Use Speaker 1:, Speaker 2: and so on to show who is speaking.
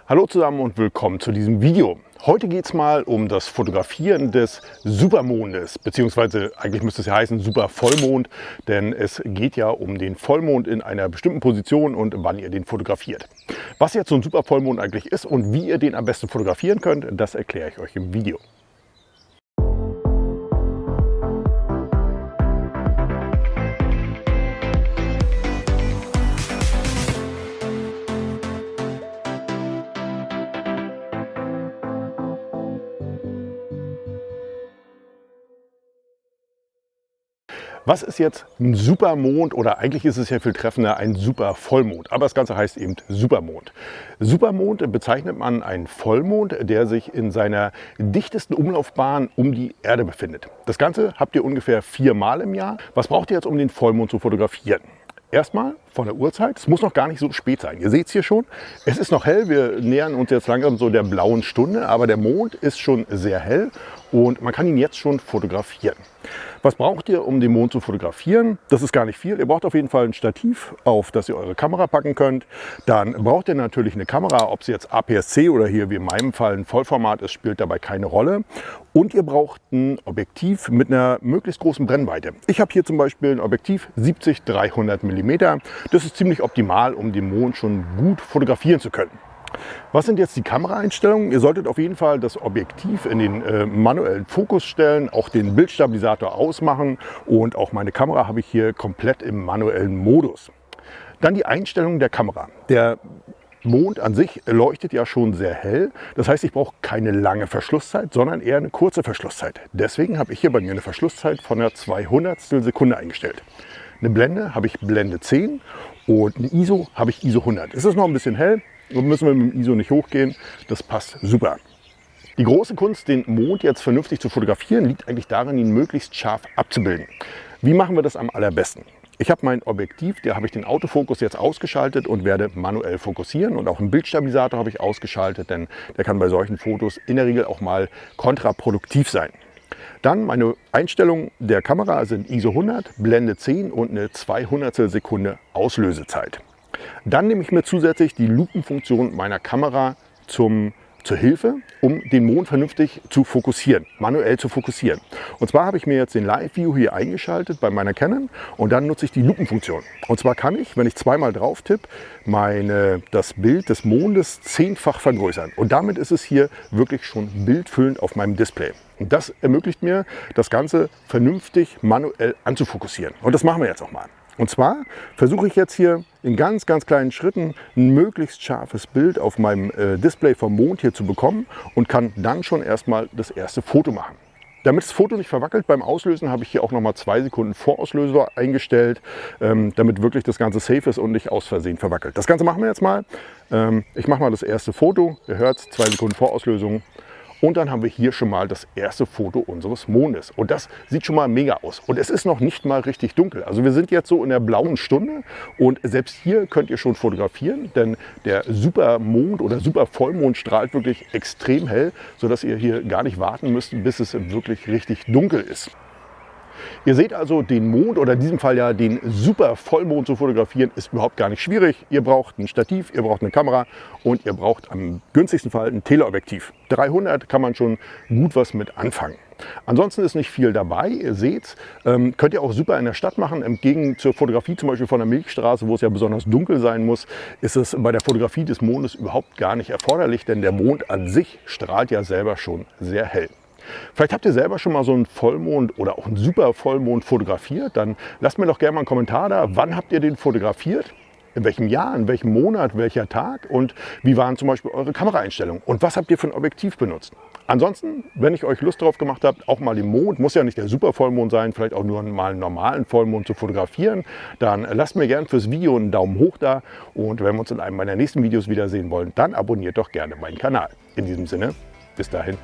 Speaker 1: Hallo zusammen und willkommen zu diesem Video. Heute geht es mal um das Fotografieren des Supermondes, beziehungsweise eigentlich müsste es ja heißen Supervollmond, denn es geht ja um den Vollmond in einer bestimmten Position und wann ihr den fotografiert. Was jetzt so ein Supervollmond eigentlich ist und wie ihr den am besten fotografieren könnt, das erkläre ich euch im Video. Was ist jetzt ein Supermond oder eigentlich ist es ja viel treffender ein Supervollmond, aber das Ganze heißt eben Supermond. Supermond bezeichnet man einen Vollmond, der sich in seiner dichtesten Umlaufbahn um die Erde befindet. Das Ganze habt ihr ungefähr 4-mal im Jahr. Was braucht ihr jetzt, um den Vollmond zu fotografieren? Erstmal von der Uhrzeit, es muss noch gar nicht so spät sein. Ihr seht es hier schon, es ist noch hell, wir nähern uns jetzt langsam so der blauen Stunde, aber der Mond ist schon sehr hell und man kann ihn jetzt schon fotografieren. Was braucht ihr, um den Mond zu fotografieren? Das ist gar nicht viel. Ihr braucht auf jeden Fall ein Stativ, auf das ihr eure Kamera packen könnt. Dann braucht ihr natürlich eine Kamera, ob sie jetzt APS-C oder hier wie in meinem Fall ein Vollformat ist, spielt dabei keine Rolle. Und ihr braucht ein Objektiv mit einer möglichst großen Brennweite. Ich habe hier zum Beispiel ein Objektiv 70-300 mm. Das ist ziemlich optimal, um den Mond schon gut fotografieren zu können. Was sind jetzt die Kameraeinstellungen? Ihr solltet auf jeden Fall das Objektiv in den manuellen Fokus stellen, auch den Bildstabilisator ausmachen und auch meine Kamera habe ich hier komplett im manuellen Modus. Dann die Einstellung der Kamera. Der Mond an sich leuchtet ja schon sehr hell. Das heißt, ich brauche keine lange Verschlusszeit, sondern eher eine kurze Verschlusszeit. Deswegen habe ich hier bei mir eine Verschlusszeit von einer 200 Sekunde eingestellt. Eine Blende habe ich Blende 10 und eine ISO habe ich ISO 100. Es ist noch ein bisschen hell. So müssen wir mit dem ISO nicht hochgehen, das passt super. Die große Kunst, den Mond jetzt vernünftig zu fotografieren, liegt eigentlich darin, ihn möglichst scharf abzubilden. Wie machen wir das am allerbesten? Ich habe mein Objektiv, da habe ich den Autofokus jetzt ausgeschaltet und werde manuell fokussieren und auch einen Bildstabilisator habe ich ausgeschaltet, denn der kann bei solchen Fotos in der Regel auch mal kontraproduktiv sein. Dann meine Einstellungen der Kamera sind ISO 100, Blende 10 und eine 200 Sekunde Auslösezeit. Dann nehme ich mir zusätzlich die Lupenfunktion meiner Kamera zur Hilfe, um den Mond vernünftig zu fokussieren, manuell zu fokussieren. Und zwar habe ich mir jetzt den Live-View hier eingeschaltet bei meiner Canon und dann nutze ich die Lupenfunktion. Und zwar kann ich, wenn ich zweimal drauf tippe, das Bild des Mondes 10-fach vergrößern. Und damit ist es hier wirklich schon bildfüllend auf meinem Display. Und das ermöglicht mir, das Ganze vernünftig manuell anzufokussieren. Und das machen wir jetzt auch mal. Und zwar versuche ich jetzt hier in ganz kleinen Schritten ein möglichst scharfes Bild auf meinem Display vom Mond hier zu bekommen und kann dann schon erstmal das erste Foto machen. Damit das Foto nicht verwackelt beim Auslösen, habe ich hier auch nochmal 2 Sekunden Vorauslöser eingestellt, damit wirklich das Ganze safe ist und nicht aus Versehen verwackelt. Das Ganze machen wir jetzt mal. Ich mache mal das erste Foto. Ihr hört es, 2 Sekunden Vorauslösung. Und dann haben wir hier schon mal das erste Foto unseres Mondes. Und das sieht schon mal mega aus. Und es ist noch nicht mal richtig dunkel. Also wir sind jetzt so in der blauen Stunde. Und selbst hier könnt ihr schon fotografieren. Denn der Supermond oder Supervollmond strahlt wirklich extrem hell, sodass ihr hier gar nicht warten müsst, bis es wirklich richtig dunkel ist. Ihr seht also, den Mond oder in diesem Fall ja den Supervollmond zu fotografieren, ist überhaupt gar nicht schwierig. Ihr braucht ein Stativ, ihr braucht eine Kamera und ihr braucht am günstigsten Fall ein Teleobjektiv. 300 kann man schon gut was mit anfangen. Ansonsten ist nicht viel dabei, ihr seht, könnt ihr auch super in der Stadt machen. Entgegen zur Fotografie zum Beispiel von der Milchstraße, wo es ja besonders dunkel sein muss, ist es bei der Fotografie des Mondes überhaupt gar nicht erforderlich, denn der Mond an sich strahlt ja selber schon sehr hell. Vielleicht habt ihr selber schon mal so einen Vollmond oder auch einen Supervollmond fotografiert. Dann lasst mir doch gerne mal einen Kommentar da. Wann habt ihr den fotografiert? In welchem Jahr, in welchem Monat, welcher Tag? Und wie waren zum Beispiel eure Kameraeinstellungen? Und was habt ihr für ein Objektiv benutzt? Ansonsten, wenn ich euch Lust darauf gemacht habe, auch mal den Mond, muss ja nicht der Supervollmond sein, vielleicht auch nur mal einen normalen Vollmond zu fotografieren, dann lasst mir gerne fürs Video einen Daumen hoch da. Und wenn wir uns in einem meiner nächsten Videos wiedersehen wollen, dann abonniert doch gerne meinen Kanal. In diesem Sinne, bis dahin.